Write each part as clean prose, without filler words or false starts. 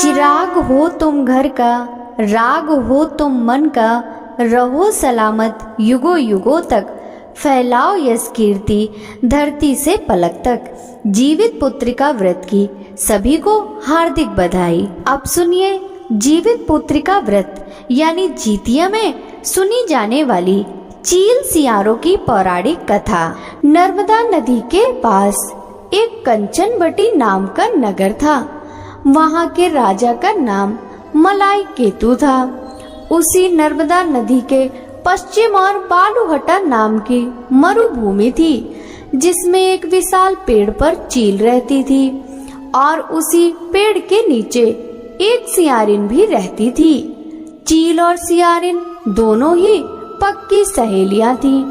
चिराग हो तुम घर का, राग हो तुम मन का, रहो सलामत युगों युगों तक, फैलाओ यश कीर्ति धरती से पलक तक। जीवित पुत्रिका व्रत की सभी को हार्दिक बधाई। अब सुनिए जीवित पुत्रिका व्रत यानी जितिया में सुनी जाने वाली चील सियारों की पौराणिक कथा। नर्मदा नदी के पास एक कंचनवटी नाम का नगर था। वहाँ के राजा का नाम मलाई केतु था। उसी नर्मदा नदी के पश्चिम और बालूहटा नाम की मरुभूमि थी, जिसमें एक विशाल पेड़ पर चील रहती थी और उसी पेड़ के नीचे एक सियारिन भी रहती थी। चील और सियारिन दोनों ही पक्की सहेलियां थीं।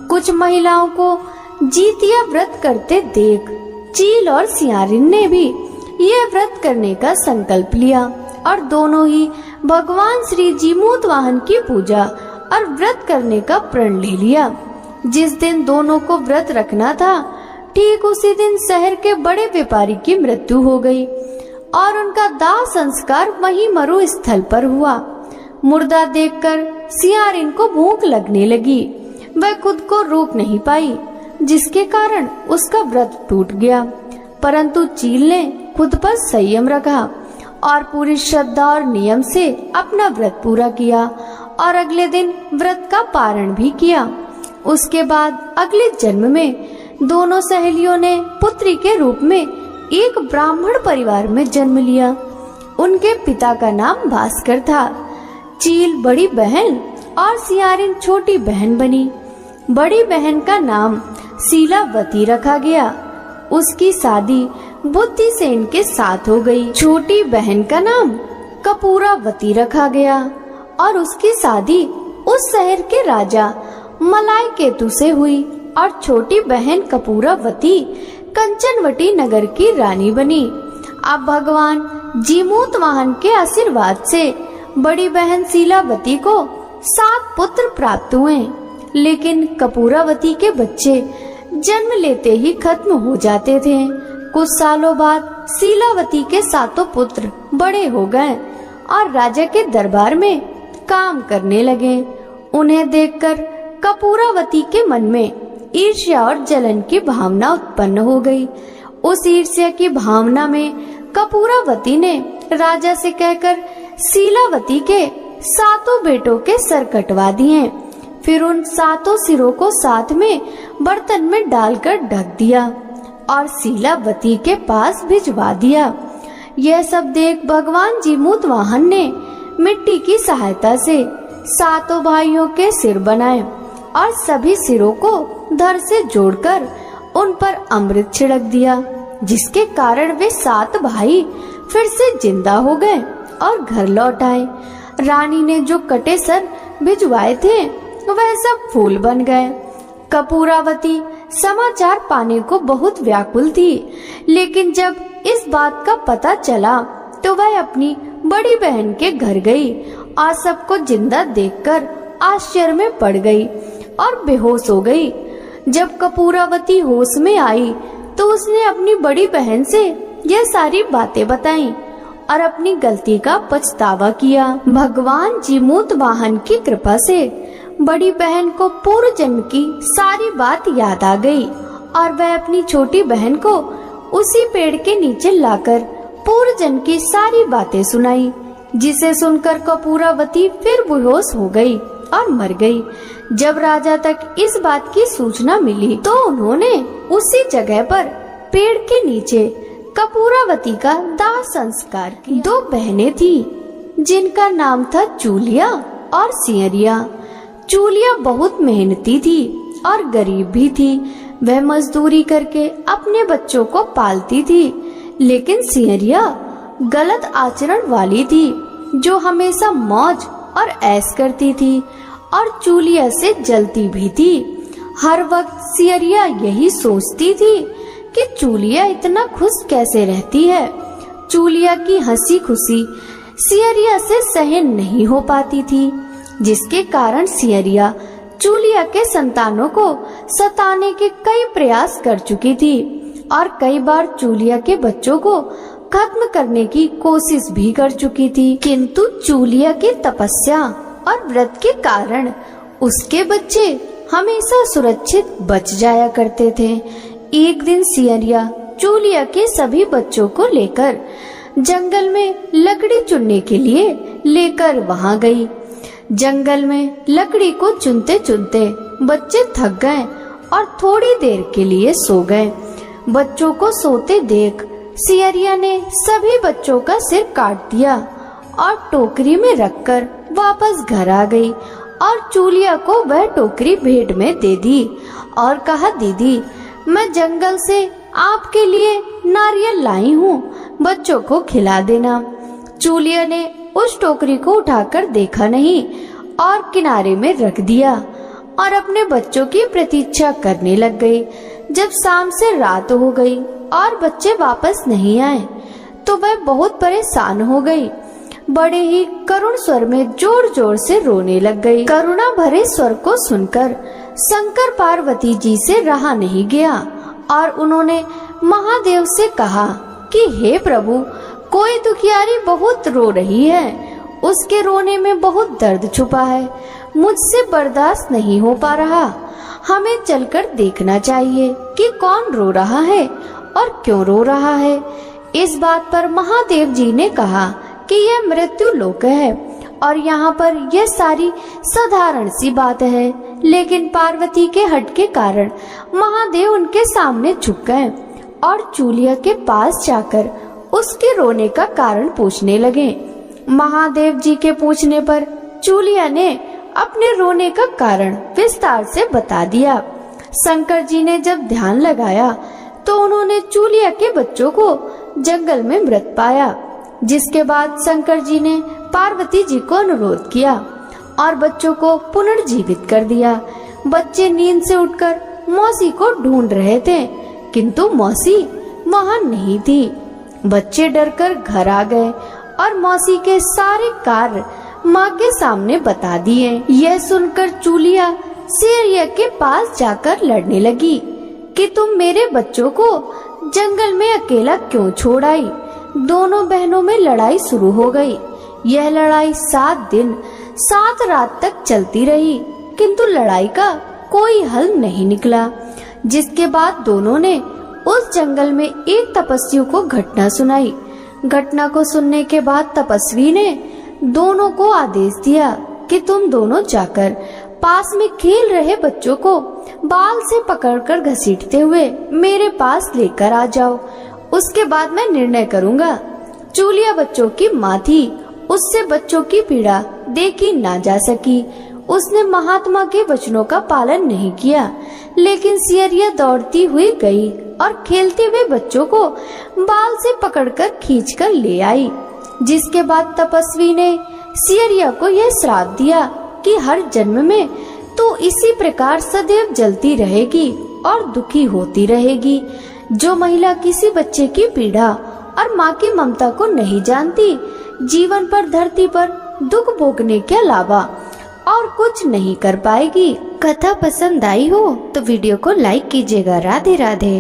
कुछ महिलाओं को जितिया व्रत करते देख चील और सियारिन ने भी ये व्रत करने का संकल्प लिया और दोनों ही भगवान श्री जीमूत वाहन की पूजा और व्रत करने का प्रण ले लिया। जिस दिन दोनों को व्रत रखना था, ठीक उसी दिन शहर के बड़े व्यापारी की मृत्यु हो गई और उनका दाह संस्कार वहीं मरु स्थल पर हुआ। मुर्दा देखकर सियारिन को भूख लगने लगी। वह खुद को रोक नहीं पाई, जिसके कारण उसका व्रत टूट गया। परंतु चील ने खुद पर संयम रखा और पूरी श्रद्धा और नियम से अपना व्रत पूरा किया और अगले दिन व्रत का पारण भी किया। उसके बाद अगले जन्म में दोनों सहेलियों ने पुत्री के रूप में एक ब्राह्मण परिवार में जन्म लिया। उनके पिता का नाम भास्कर था। चील बड़ी बहन और सियारिन छोटी बहन बनी। बड़ी बहन का नाम शीलावती रखा गया। उसकी शादी बुद्धिसेन के साथ हो गई। छोटी बहन का नाम कपूरावती रखा गया और उसकी शादी उस शहर के राजा मलाई केतु से हुई और छोटी बहन कपूरावती कंचनवटी नगर की रानी बनी। अब भगवान जीमूत वाहन के आशीर्वाद से बड़ी बहन शीलावती को 7 पुत्र प्राप्त हुए, लेकिन कपूरावती के बच्चे जन्म लेते ही खत्म हो जाते थे। कुछ सालों बाद शीलावती के 7 पुत्र बड़े हो गए और राजा के दरबार में काम करने लगे। उन्हें देखकर कपूरावती के मन में ईर्ष्या और जलन की भावना उत्पन्न हो गई। उस ईर्ष्या की भावना में कपूरावती ने राजा से कहकर शीलावती के 7 बेटों के सर कटवा दिए। फिर उन 7 सिरों को साथ में बर्तन में डालकर ढक दिया और शीलावती के पास भिजवा दिया। यह सब देख भगवान जीमूत वाहन ने मिट्टी की सहायता से 7 भाइयों के सिर बनाए और सभी सिरों को धड़ से जोड़कर उन पर अमृत छिड़क दिया, जिसके कारण वे 7 भाई फिर से जिंदा हो गए और घर लौट आए। रानी ने जो कटे सर भिजवाए थे वह सब फूल बन गए। कपूरावती समाचार पाने को बहुत व्याकुल थी, लेकिन जब इस बात का पता चला तो वह अपनी बड़ी बहन के घर गई और सबको जिंदा देखकर आश्चर्य में पड़ गई और बेहोश हो गई। जब कपूरावती होश में आई तो उसने अपनी बड़ी बहन से यह सारी बातें बताईं और अपनी गलती का पछतावा किया। भगवान जीमूत वाहन की कृपा से बड़ी बहन को पूर्व जन्म की सारी बात याद आ गई और वह अपनी छोटी बहन को उसी पेड़ के नीचे लाकर पूर्व जन्म की सारी बातें सुनाई, जिसे सुनकर कपूरावती फिर बेहोश हो गई और मर गई। जब राजा तक इस बात की सूचना मिली तो उन्होंने उसी जगह पर पेड़ के नीचे कपूरावती का दाह संस्कार किया। 2 बहनें थीं, जिनका नाम था चूलिया और सियरिया। चूलिया बहुत मेहनती थी और गरीब भी थी। वह मजदूरी करके अपने बच्चों को पालती थी, लेकिन सियरिया गलत आचरण वाली थी, जो हमेशा मौज और ऐश करती थी और चूलिया से जलती भी थी। हर वक्त सियरिया यही सोचती थी कि चूलिया इतना खुश कैसे रहती है। चूलिया की हंसी खुशी सियरिया से सहन नहीं हो पाती थी, जिसके कारण सियरिया चूलिया के संतानों को सताने के कई प्रयास कर चुकी थी और कई बार चूलिया के बच्चों को खत्म करने की कोशिश भी कर चुकी थी, किंतु चूलिया की तपस्या और व्रत के कारण उसके बच्चे हमेशा सुरक्षित बच जाया करते थे। एक दिन सियरिया चूलिया के सभी बच्चों को लेकर जंगल में लकड़ी चुनने के लिए लेकर वहां गई। जंगल में लकड़ी को चुनते चुनते बच्चे थक गए और थोड़ी देर के लिए सो गए। बच्चों को सोते देख सियरिया ने सभी बच्चों का सिर काट दिया और टोकरी में रखकर वापस घर आ गई और चूलिया को वह टोकरी भेंट में दे दी और कहा, दीदी मैं जंगल से आपके लिए नारियल लाई हूँ, बच्चों को खिला देना। चूलिया ने उस टोकरी को उठाकर देखा नहीं और किनारे में रख दिया और अपने बच्चों की प्रतीक्षा करने लग गई। जब शाम से रात हो गई और बच्चे वापस नहीं आए तो वह बहुत परेशान हो गई। बड़े ही करुण स्वर में जोर जोर से रोने लग गई। करुणा भरे स्वर को सुनकर शंकर पार्वती जी से रहा नहीं गया और उन्होंने महादेव से कहा कि हे प्रभु, कोई दुखियारी बहुत रो रही है, उसके रोने में बहुत दर्द छुपा है, मुझसे बर्दाश्त नहीं हो पा रहा, हमें चलकर देखना चाहिए कि कौन रो रहा है और क्यों रो रहा है। इस बात पर महादेव जी ने कहा कि यह मृत्यु लोक है और यहाँ पर यह सारी साधारण सी बात है, लेकिन पार्वती के हट के कारण महादेव उनके सामने झुक गए और चूलिया के पास जाकर उसके रोने का कारण पूछने लगे। महादेव जी के पूछने पर चूलिया ने अपने रोने का कारण विस्तार से बता दिया। शंकर जी ने जब ध्यान लगाया तो उन्होंने चूलिया के बच्चों को जंगल में मृत पाया, जिसके बाद शंकर जी ने पार्वती जी को अनुरोध किया और बच्चों को पुनर्जीवित कर दिया। बच्चे नींद से उठकर मौसी को ढूंढ रहे थे, किंतु मौसी वहां नहीं थी। बच्चे डरकर घर आ गए और मौसी के सारे कार्य माँ के सामने बता दिए। यह सुनकर चूलिया सियरिया के पास जाकर लड़ने लगी कि तुम मेरे बच्चों को जंगल में अकेला क्यों छोड़ आई। दोनों बहनों में लड़ाई शुरू हो गई। यह लड़ाई 7 दिन 7 रात तक चलती रही, किंतु लड़ाई का कोई हल नहीं निकला। जिसके बाद दोनों ने उस जंगल में एक तपस्वी को घटना सुनाई। घटना को सुनने के बाद तपस्वी ने दोनों को आदेश दिया कि तुम दोनों जाकर पास में खेल रहे बच्चों को बाल से पकड़कर घसीटते हुए मेरे पास लेकर आ जाओ, उसके बाद मैं निर्णय करूंगा। चूलिया बच्चों की माँ थी, उससे बच्चों की पीड़ा देखी ना जा सकी। उसने महात्मा के वचनों का पालन नहीं किया, लेकिन सियरिया दौड़ती हुई गई और खेलते हुए बच्चों को बाल से पकड़कर खींचकर ले आई। जिसके बाद तपस्वी ने सियरिया को यह श्राप दिया कि हर जन्म में तो इसी प्रकार सदैव जलती रहेगी और दुखी होती रहेगी। जो महिला किसी बच्चे की पीड़ा और माँ की ममता को नहीं जानती, जीवन पर धरती पर दुख भोगने के अलावा और कुछ नहीं कर पाएगी। कथा पसंद आई हो तो वीडियो को लाइक कीजिएगा। राधे राधे।